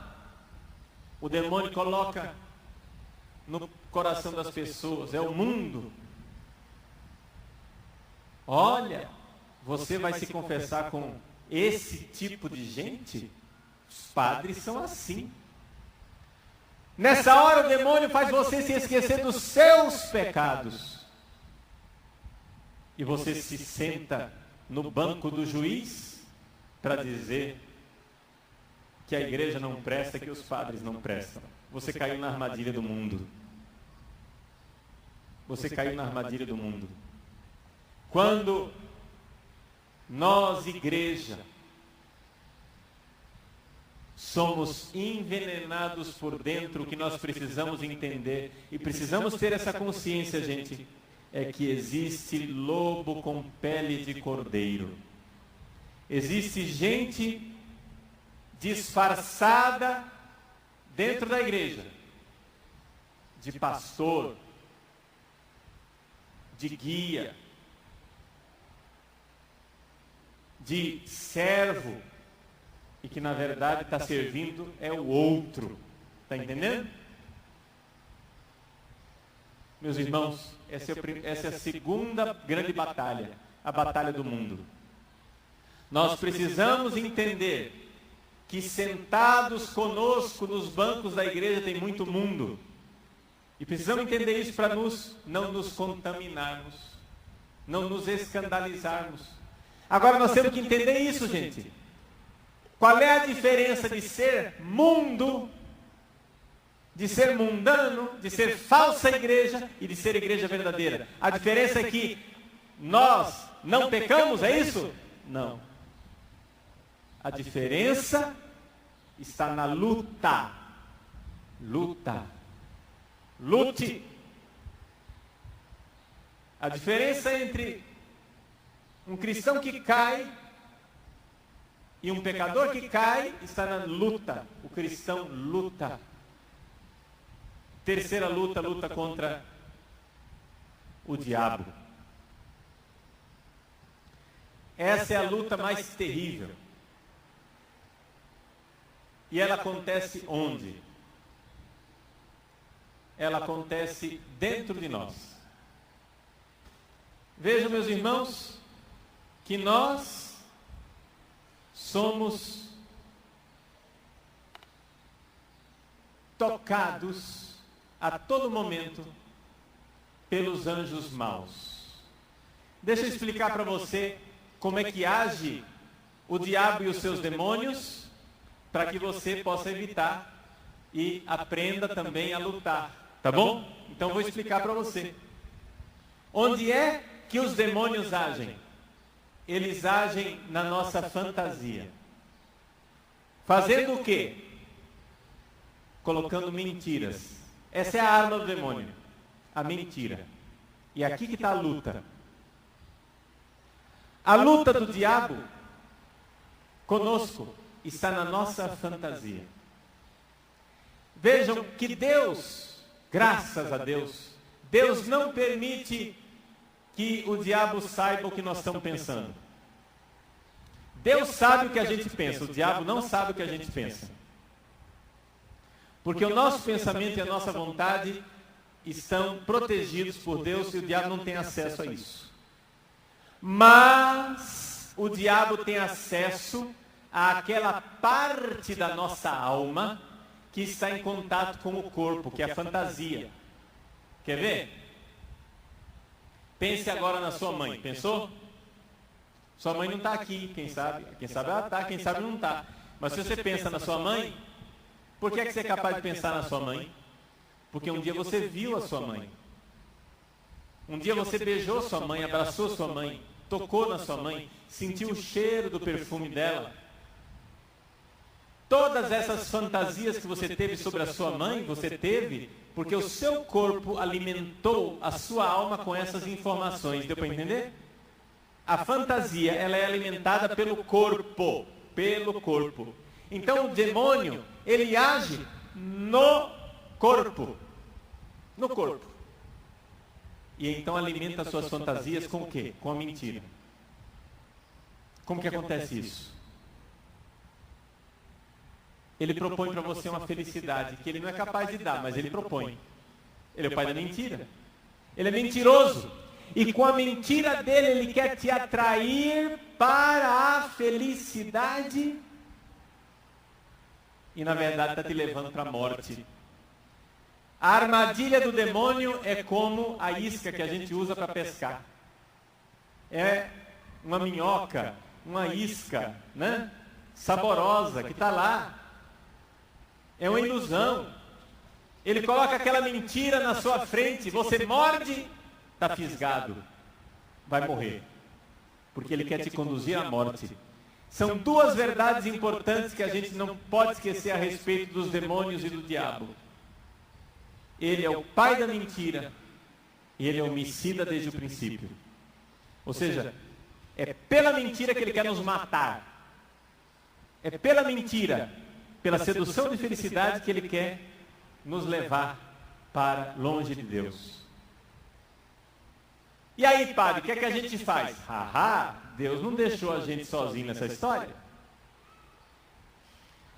o demônio coloca no coração das pessoas, é o mundo. Olha, você vai se confessar com esse tipo de gente? Os padres são assim. Nessa hora o demônio faz você se esquecer dos seus pecados. E você se senta no banco do juiz para dizer que a igreja não presta, que os padres não prestam. Você caiu na armadilha do mundo. Você caiu na armadilha do mundo. Quando nós, igreja, somos envenenados por dentro, o que nós precisamos entender, e precisamos ter essa consciência, gente, é que existe lobo com pele de cordeiro. Existe gente disfarçada dentro da igreja, de pastor, de guia, de servo, e que na verdade está servindo é o outro. Está entendendo? Meus irmãos, essa é a segunda grande batalha, a batalha do mundo. Nós precisamos entender que sentados conosco nos bancos da igreja tem muito mundo. E precisamos entender isso para não nos contaminarmos, não nos escandalizarmos. Agora nós temos que entender isso, gente. Qual é a diferença de ser mundo, de ser mundano, de ser falsa igreja e de ser igreja verdadeira? A diferença é que nós não pecamos, é isso? Não. A diferença está na luta. Luta. Lute. A diferença entre um cristão que cai e um pecador que cai está na luta. O cristão luta. Terceira luta, luta contra o diabo. Essa é a luta mais terrível. E ela acontece onde? Ela acontece dentro de nós. Vejam, meus irmãos, que nós somos tocados a todo momento pelos anjos maus. Deixa eu explicar para você como é que age o diabo e os seus demônios, para que você possa evitar e aprenda também a lutar, tá bom? Então vou explicar para você. Onde é que os demônios agem? Eles agem na nossa fantasia. Fazendo o quê? Colocando mentiras. Essa é a arma do demônio, a mentira. E aqui que está a luta. A luta do diabo conosco está na nossa fantasia. Vejam que Deus, graças a Deus, Deus não permite que o diabo saiba o que nós estamos pensando. Deus sabe o que a gente pensa, o diabo não sabe o que a gente pensa. Porque o nosso pensamento e a nossa vontade estão protegidos por Deus e o diabo não tem acesso a isso. Mas o diabo tem acesso àquela parte da nossa alma que está em contato com o corpo, que é a fantasia. Quer ver? Pense agora na sua mãe. Pensou? Sua mãe não está aqui, quem sabe ela está, quem sabe não está. Mas se você pensa na sua mãe, por que é que você é capaz de pensar na sua mãe? Porque um dia você viu a sua mãe. Um dia você beijou sua mãe, abraçou sua mãe, tocou na sua mãe, sentiu o cheiro do perfume dela. Todas essas fantasias que você teve sobre a sua mãe, você teve porque o seu corpo alimentou a sua alma com essas informações. Deu para entender? A fantasia, ela é alimentada pelo corpo. Pelo corpo. Então o demônio, ele age no corpo. No corpo. E então alimenta as suas fantasias com o quê? Com a mentira. Como que acontece isso? ele propõe para você uma felicidade que ele não é capaz de dar, mas ele propõe. Ele é o pai da mentira. Ele é mentiroso. E com a mentira dele, ele quer te atrair para a felicidade. E na verdade está te levando para a morte. A armadilha do demônio é como a isca que a gente usa para pescar. É uma minhoca, uma isca, né? Saborosa, que está lá. É uma ilusão. Ele coloca aquela mentira na sua frente, você morde, está fisgado, vai morrer. Porque ele quer te conduzir à morte. São duas verdades importantes que a gente não pode esquecer a respeito dos demônios e do diabo. Ele é o pai da mentira e ele é homicida desde o princípio. Ou seja, é pela mentira que ele quer nos matar. É pela mentira, pela sedução de felicidade que ele quer nos levar para longe de Deus. E aí, padre, o que é que a gente faz? Deus não deixou a gente sozinho nessa história.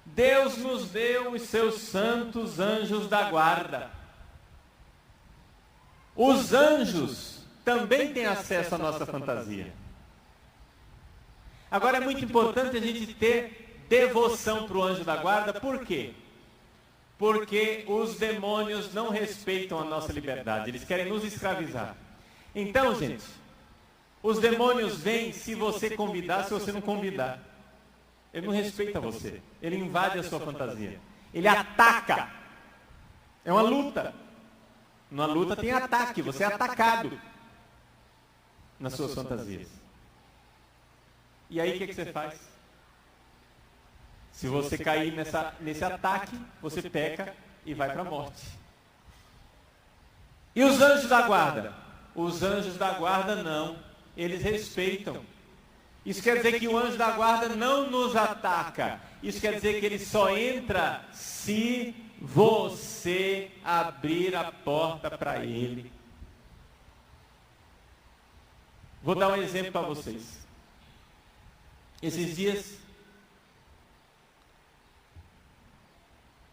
Deus nos deu os seus santos anjos da guarda. Os anjos também têm acesso à nossa fantasia. Agora é muito importante a gente ter devoção para o anjo da guarda. Por quê? Porque os demônios não respeitam a nossa liberdade. Eles querem nos escravizar. Então, gente, os demônios vêm se você convidar, se você não convidar. Ele não respeita você. Ele invade a sua fantasia. Ele ataca. É uma luta. Numa luta tem ataque. Você é atacado nas suas fantasias. E aí o que você faz? Se você cair nesse ataque, você peca e vai para a morte. E os anjos da guarda? Os anjos da guarda não, eles respeitam. Isso quer dizer que o anjo da guarda não nos ataca. Isso quer dizer que ele só entra se você abrir a porta para ele. Vou dar um exemplo para vocês. Esses dias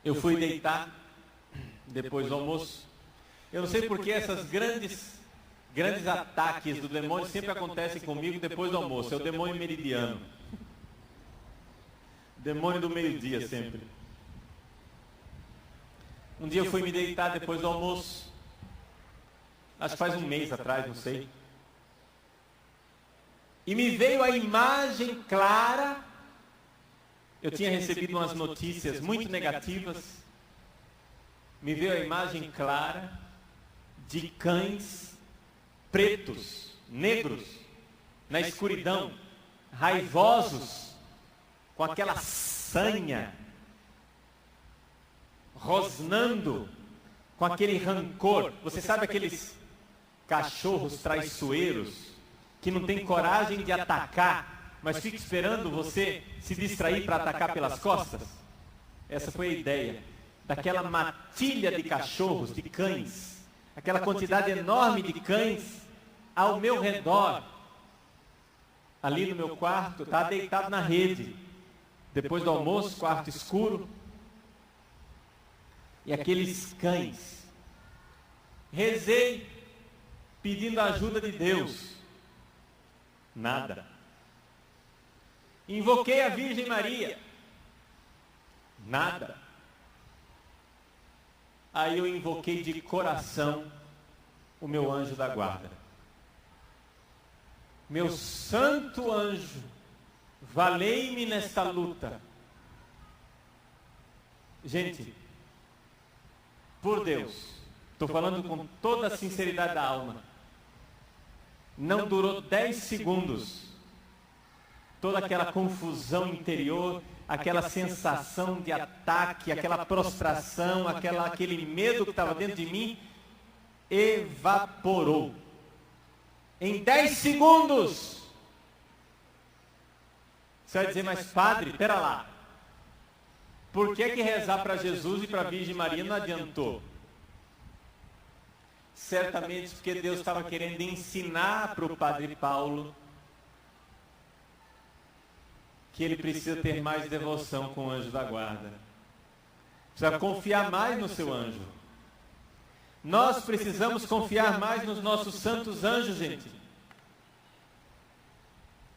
eu fui deitar depois do almoço. Eu não sei porque essas grandes ataques do demônio sempre acontecem comigo depois do almoço. É o demônio meridiano. Demônio do meio-dia sempre. Um dia eu fui me deitar depois do almoço. Acho que faz um mês atrás, não sei. E me veio a imagem clara. Eu tinha recebido umas notícias muito negativas. Me veio a imagem clara de cães pretos, negros, na escuridão, raivosos, com aquela sanha, rosnando, com aquele rancor. Você sabe aqueles cachorros traiçoeiros que não tem coragem de atacar, mas fica esperando você se distrair para atacar pelas costas? Essa foi a ideia daquela matilha de cachorros, de cães, aquela quantidade enorme de cães ao meu redor. Ali no meu quarto, estava deitado na rede, depois do almoço, quarto escuro, e aqueles cães. Rezei, pedindo a ajuda de Deus. Nada. Invoquei a Virgem Maria. Nada. Aí eu invoquei de coração o meu anjo da guarda. Meu santo anjo, valei-me nesta luta. Gente, por Deus, estou falando com toda a sinceridade da alma, não durou 10 segundos, toda aquela confusão interior, aquela sensação de ataque, aquela prostração, aquele medo que estava dentro de mim, evaporou. Em 10 segundos. Você vai dizer, mas padre, espera lá. Por que rezar para Jesus e para a Virgem Maria não adiantou? Certamente porque Deus estava querendo ensinar para o Padre Paulo que ele precisa ter mais devoção com o anjo da guarda. precisa confiar mais no seu anjo. Nós precisamos confiar mais nos nossos santos anjos, gente.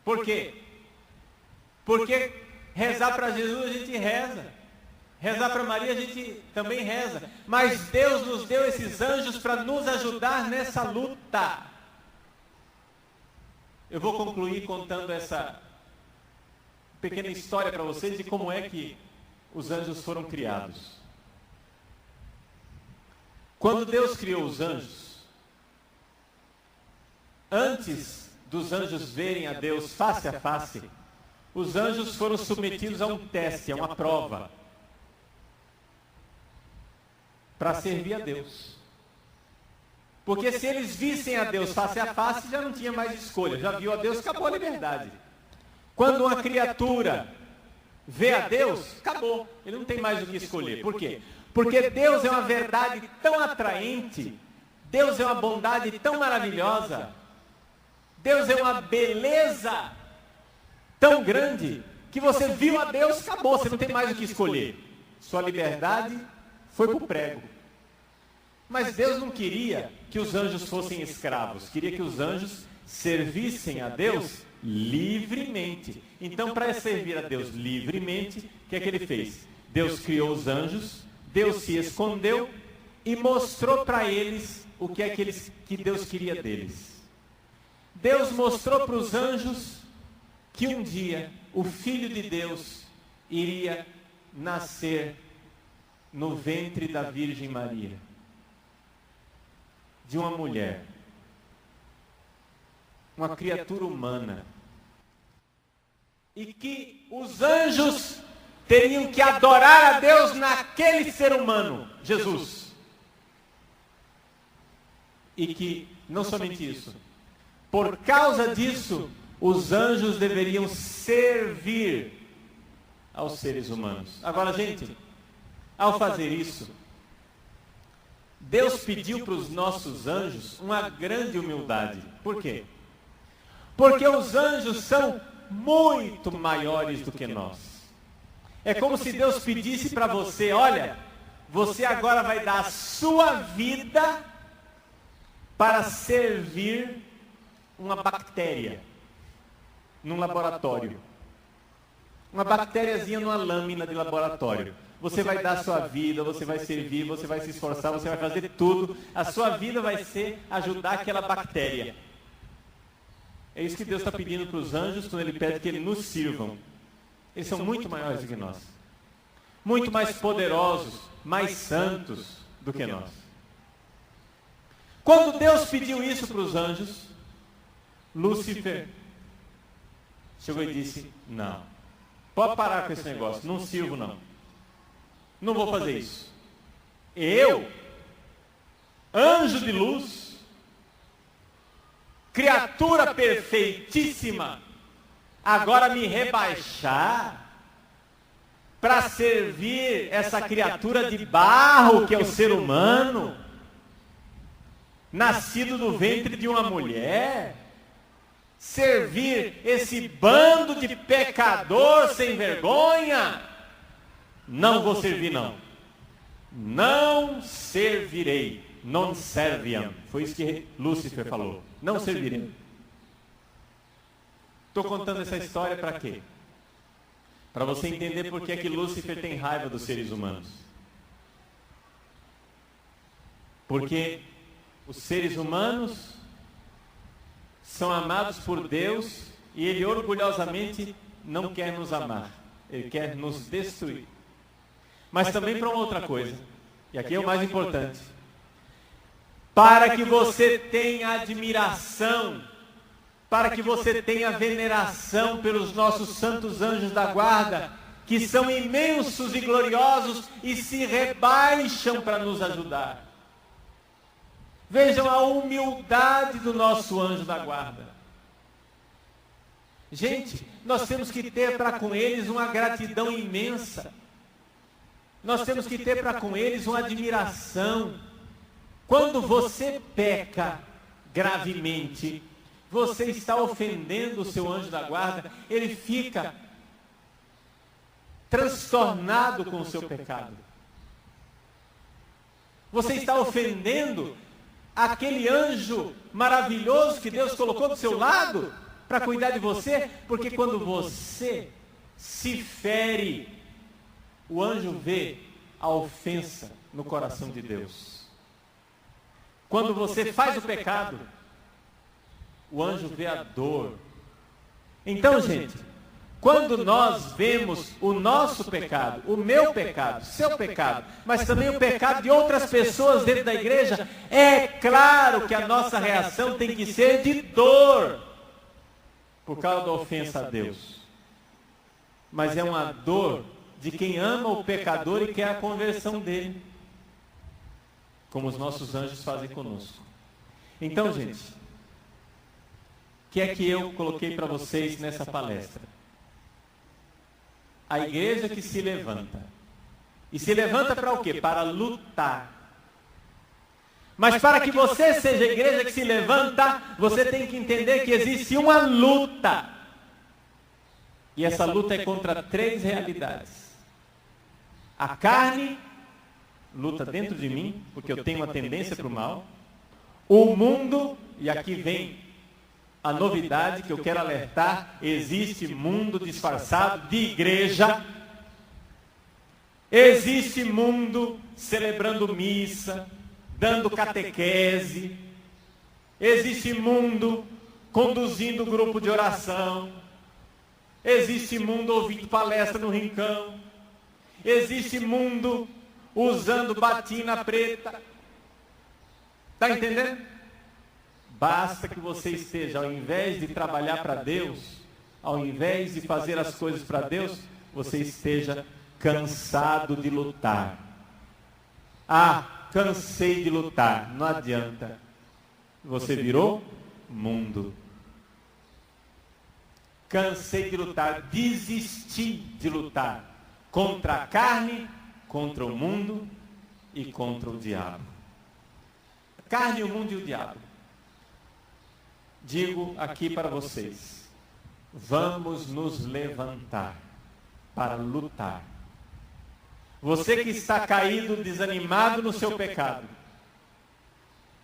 Por quê? Porque rezar para Jesus a gente reza. Rezar para Maria a gente também reza. Mas Deus nos deu esses anjos para nos ajudar nessa luta. Eu vou concluir contando essa pequena história para vocês de como é que os anjos foram criados. Quando Deus criou os anjos, antes dos anjos verem a Deus face a face, os anjos foram submetidos a um teste, a uma prova, para servir a Deus. Porque se eles vissem a Deus face a face, já não tinha mais escolha. Já viu a Deus, acabou a liberdade. Quando uma criatura vê a Deus, acabou. Ele não tem mais o que escolher. Por quê? Porque Deus é uma verdade tão atraente, Deus é uma bondade tão maravilhosa, Deus é uma beleza tão grande, que você viu a Deus, acabou, você não tem mais o que escolher. Sua liberdade foi para o prego. Mas Deus não queria que os anjos fossem escravos, queria que os anjos servissem a Deus livremente. Então, para servir a Deus livremente, o que é que ele fez? Deus criou os anjos, Deus se escondeu e mostrou para eles o que é que Deus queria deles. Deus mostrou para os anjos que um dia o Filho de Deus iria nascer no ventre da Virgem Maria, de uma mulher, uma criatura humana, e que os anjos teriam que adorar a Deus naquele ser humano, Jesus. E que, não somente isso, por causa disso, os anjos deveriam servir aos seres humanos. Agora, gente, ao fazer isso, Deus pediu para os nossos anjos uma grande humildade. Por quê? Porque os anjos são muito maiores do que nós. É como se Deus pedisse para você, olha, você agora vai dar a sua vida para servir uma bactéria num laboratório. Uma bactériazinha numa lâmina de laboratório. Você vai dar a sua vida, você vai servir, você vai se esforçar, você vai fazer tudo. A sua vida vai ser ajudar aquela bactéria. É isso que Deus está pedindo para os anjos quando Ele pede que eles nos sirvam. Eles são muito maiores do que nós. Muito mais poderosos, mais santos do que nós. Quando Deus pediu isso para os anjos, Lúcifer chegou e disse, não, pode parar com esse negócio, não sirvo não. Não vou fazer isso. Eu, anjo de luz, criatura perfeitíssima, agora me rebaixar para servir essa criatura de barro que é o ser humano, nascido do ventre de uma mulher, servir esse bando de pecador sem vergonha? Não vou servir, não. Não servirei. Non serviam. Foi isso que Lúcifer falou. Não servirei. Estou contando essa história para quê? Para você entender por que é que Lúcifer tem raiva dos seres humanos. Porque os seres humanos são amados por Deus e Ele orgulhosamente não quer nos amar. Ele quer nos destruir. Mas também para uma outra coisa, e aqui é o mais importante, para que você tenha admiração, para que você tenha veneração pelos nossos santos anjos da guarda, que são imensos e gloriosos e se rebaixam para nos ajudar. Vejam a humildade do nosso anjo da guarda. Gente, nós temos que ter para com eles uma gratidão imensa. Nós temos que ter para com eles uma admiração. Quando você peca gravemente, você está ofendendo o seu anjo da guarda, ele fica transtornado com o seu pecado. Você está ofendendo aquele anjo maravilhoso que Deus colocou do seu lado para cuidar de você, porque quando você se fere, o anjo vê a ofensa no coração de Deus. Quando você faz o pecado, o anjo vê a dor. Então, gente, quando nós vemos o nosso pecado, o meu pecado, seu pecado, mas também o pecado de outras pessoas dentro da igreja, é claro que a nossa reação tem que ser de dor, por causa da ofensa a Deus. Mas é uma dor de quem ama o pecador e quer a conversão dele, como os nossos anjos fazem conosco. Então, gente, o que é que eu coloquei para vocês nessa palestra? A igreja que se levanta. E se levanta para o quê? Para lutar. Mas para que você seja a igreja que se levanta, você tem que entender que existe uma luta. E essa luta é contra 3 realidades. A carne luta dentro de mim, porque eu tenho uma tendência para o mal. O mundo, e aqui vem a novidade que eu quero alertar: existe mundo disfarçado de igreja, existe mundo celebrando missa, dando catequese, existe mundo conduzindo grupo de oração, existe mundo ouvindo palestra no rincão, existe mundo usando batina preta. Está entendendo? Basta que você esteja, ao invés de trabalhar para Deus, ao invés de fazer as coisas para Deus, você esteja cansado de lutar. Ah, cansei de lutar. Não adianta. Você virou mundo. Cansei de lutar. Desisti de lutar contra a carne, contra o mundo e contra o diabo. Carne, o mundo e o diabo. Digo aqui para vocês, vamos nos levantar para lutar. Você que está caído, desanimado no seu pecado,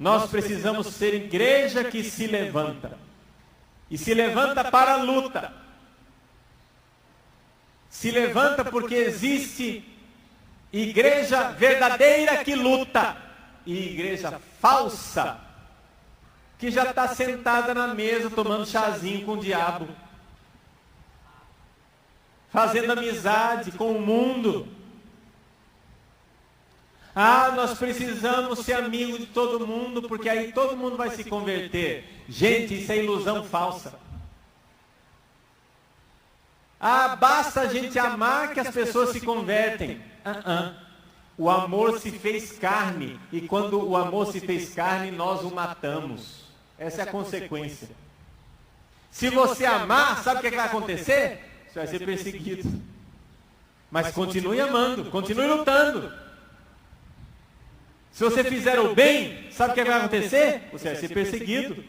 nós precisamos ser igreja que se levanta. E se levanta para a luta. Se levanta porque existe igreja verdadeira que luta e igreja falsa que já está sentada na mesa tomando chazinho com o diabo, fazendo amizade com o mundo. Ah, nós precisamos ser amigos de todo mundo, porque aí todo mundo vai se converter. Gente, isso é ilusão falsa. Ah, basta a gente amar que as pessoas se convertem. O amor se fez carne, e quando o amor se fez carne, nós o matamos. Essa é a consequência. Se você amar, sabe o que vai acontecer? Você vai ser perseguido. Mas continue amando, continue lutando. Se você fizer o bem, sabe o que vai acontecer? Você vai ser perseguido.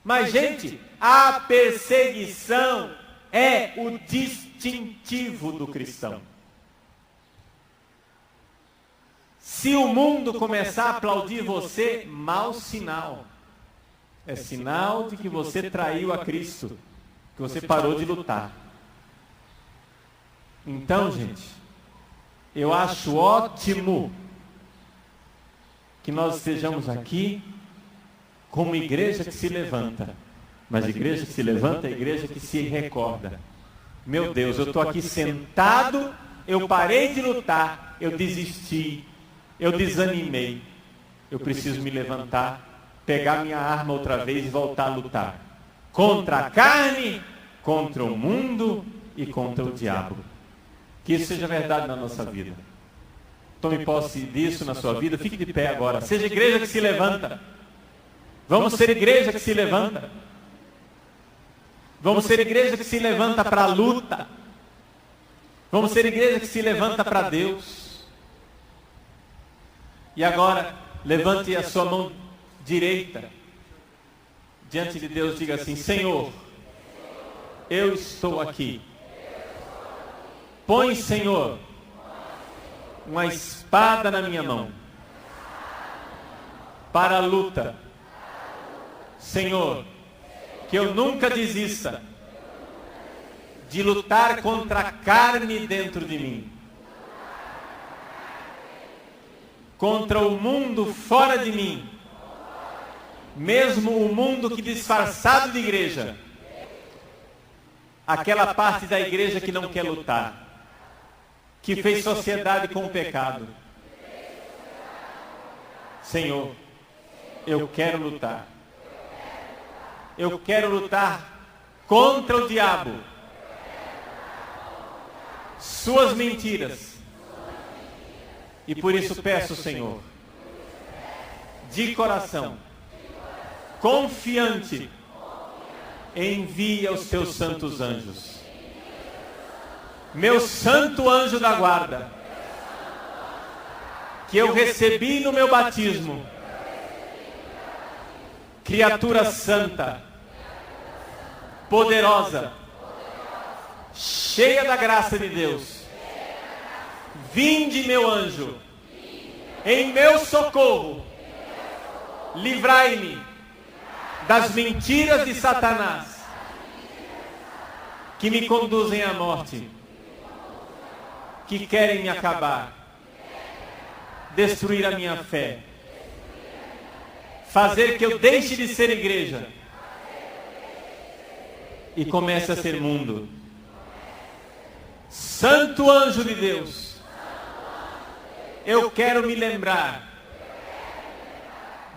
Mas, gente, a perseguição é o distintivo do cristão. Se o mundo começar a aplaudir você, mau sinal. É sinal de que você traiu a Cristo, que você parou de lutar. Então, gente, eu acho ótimo que nós estejamos aqui como igreja que se levanta. Mas igreja que se levanta é igreja que se recorda. Meu Deus, eu estou aqui sentado, eu parei de lutar, eu desisti, eu desanimei. Eu preciso me levantar, pegar minha arma outra vez e voltar a lutar. Contra a carne, contra o mundo e contra o diabo. Que isso seja verdade na nossa vida. Tome posse disso na sua vida. Fique de pé agora. Seja igreja que se levanta. Vamos ser igreja que se levanta. Vamos ser igreja que se levanta para a luta. Vamos ser igreja que se levanta para Deus. E agora, levante a sua mão direita diante de Deus, diga assim: Senhor, eu estou aqui. Põe, Senhor, uma espada na minha mão. para a luta. Senhor, que eu nunca desista de lutar contra a carne dentro de mim, contra o mundo fora de mim, mesmo o mundo que disfarçado de igreja, aquela parte da igreja que não quer lutar, que fez sociedade com o pecado. Senhor, eu quero lutar. Eu quero lutar contra o diabo, suas mentiras. E por isso peço, Senhor, de coração, confiante, envia os teus santos anjos. Meu santo anjo da guarda, que eu recebi no meu batismo, criatura santa, poderosa, cheia da graça de Deus, vinde, meu anjo, em meu socorro, livrai-me das mentiras de Satanás, que me conduzem à morte, que querem me acabar, destruir a minha fé, fazer que eu deixe de ser igreja e comece a ser mundo. Santo anjo de Deus, eu quero me lembrar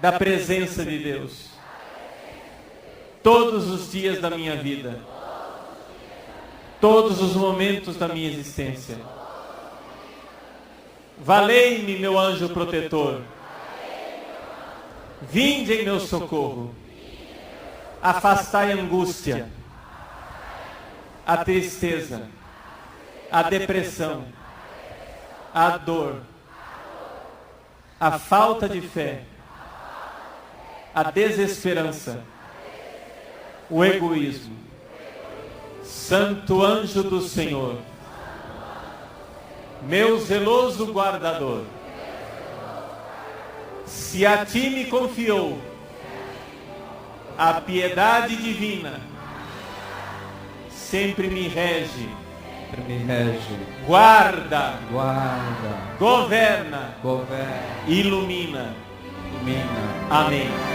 da presença de Deus todos os dias da minha vida, todos os momentos da minha existência. Valei-me, meu anjo protetor, vinde em meu socorro, afastai a angústia, a tristeza, a depressão, a dor, a falta de fé, a desesperança, o egoísmo. Santo anjo do Senhor, meu zeloso guardador, se a ti me confiou a piedade divina, sempre me rege, guarda, governa, ilumina. Amém.